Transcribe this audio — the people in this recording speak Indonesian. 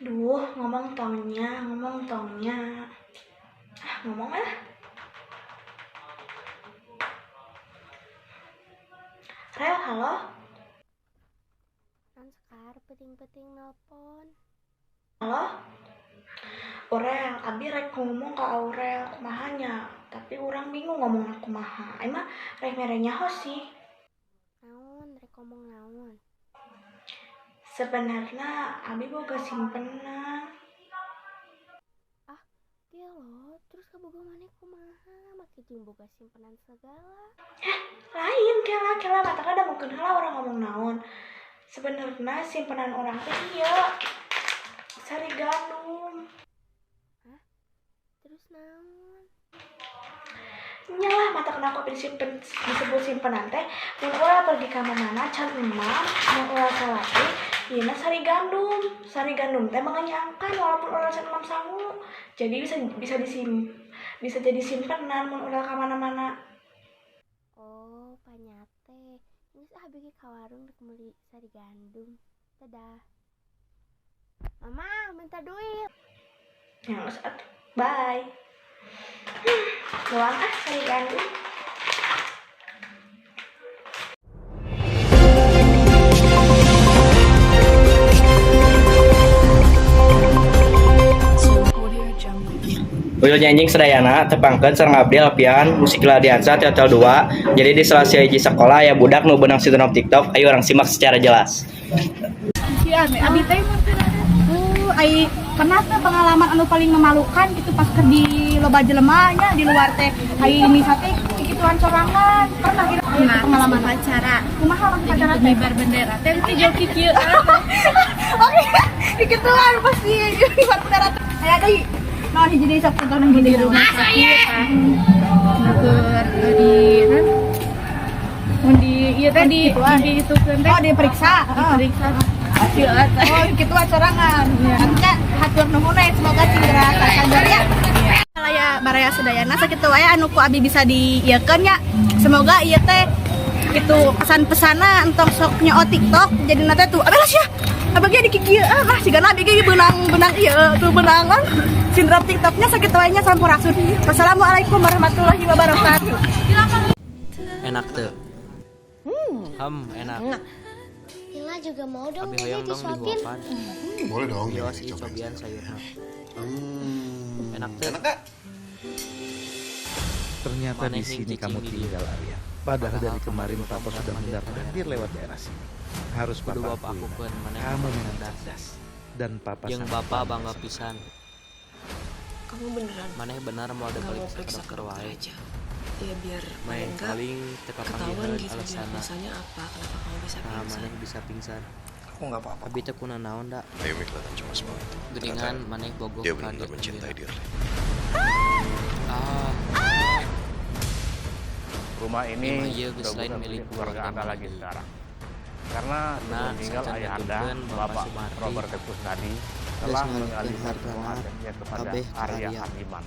Duh, ngomong tongnya. Ngomong ah. Rel, halo? Kan Sekar peting-peting nelpon. Halo? Aurel, abi rek ngomong ke Aurel kumahanya, tapi orang bingung ngomong kumaha. Emang rek merenya sih. Naon, rek ngomong naon. Sebenarnya abi boga simpenan. Dia loh, terus kaboga maneh kumaha, make jeung boga simpenan segala. Lain kela mata kada mungkin heula orang ngomong naon. Sebenarnya simpenan orang teh ieu sari gandum. Terus naon? Nyalah mata kenapa disebut simpenan teh mun urang pergi ka mana can imam mun urang salati ieu sari gandum teh menganyangkan walaupun urang can imam sangu jadi bisa jadi simpenan mun urang ka mana-mana. Oh, panyate. Geus bigi ka warung rek meuli sari gandum. Dadah. Mama, minta duit. Geus atuh. Bye. Doang sari gandum. Uyul nyanjing sedayana tepangkeun sareng abdi alpian musik Ladiansa Teatel 2. Jadi di salah hiji sekolah aya budak nu beunang situnop TikTok. Ayo orang simak secara jelas. Abi teh ai pernah teh pengalaman anu paling memalukan gitu pas ke di loba jelema nya di luar teh ai misa teh gituan sorangan pernah gitu pengalaman acara kumaha acara teh ngibar bendera teh teh joki kieu oke dikituan pasti ngibar bendera teh aya deui naon hiji deui sok contoh nang di rumah sakit keur di di ieu teh di itu teh diperiksa oh gitu sorangan artinya hatur nuhun semoga segera sadar ya ya baraya sedayana sakitu wae anu ku abi bisa diieukeun nya semoga ieu teh kitu pesan-pesana entong sok nyoo TikTok jadi nanti tuh abelas ya abagi di kieu mah sigana abi ge benang ieu tuh benangan sindrom TikToknya sakitu wae nya sampurasun. Wassalamualaikum warahmatullahi wabarakatuh. Enak teu? Enak. Hila juga mau dong Abi hoyong dong disuapin. dihuapan. Boleh dong. Iya sih cobian sayurna. Enak teu? Enak gak? Ternyata di sini kamu tinggal, Arya. Padahal dari kemarin Papa sudah mundar-mandir lewat daerah sini. Harus Kudu Papa bapak akui, akukeun maneh kamu memang cerdas. cerdas. Dan Papa Jeung sangat bapak bangga bangga sama pisan. Kamu beneran Maneh benar mau ada nggak balik mau ke periksa dokter dokter wae. aja ya biar Main enggak paling teka ketahuan panggilan gitu biar alasanna. alasannya apa kenapa kamu bisa Nah, pingsan. maneh bisa pingsan. Aku gak apa-apa. Abi teh kuna naon da? Ayumi kelihatan cemas banget. Geningan maneh bogoh Dia ka benar-benar dia mencintai sendiri. dia. Ah, Rumah ini Rumah ieu geus sudah lain bukan milik milik keluarga keluarga Anda mana lagi deui. sekarang. Karena sebelum tinggal sacan ayah Anda, ngageukeun Bapak Bapak Sumardi. Robert Kusnadi Geus telah ngalihkeun mengalihkan hartana semua asetnya kepada kabeh ka Arya Arya. Hardiman.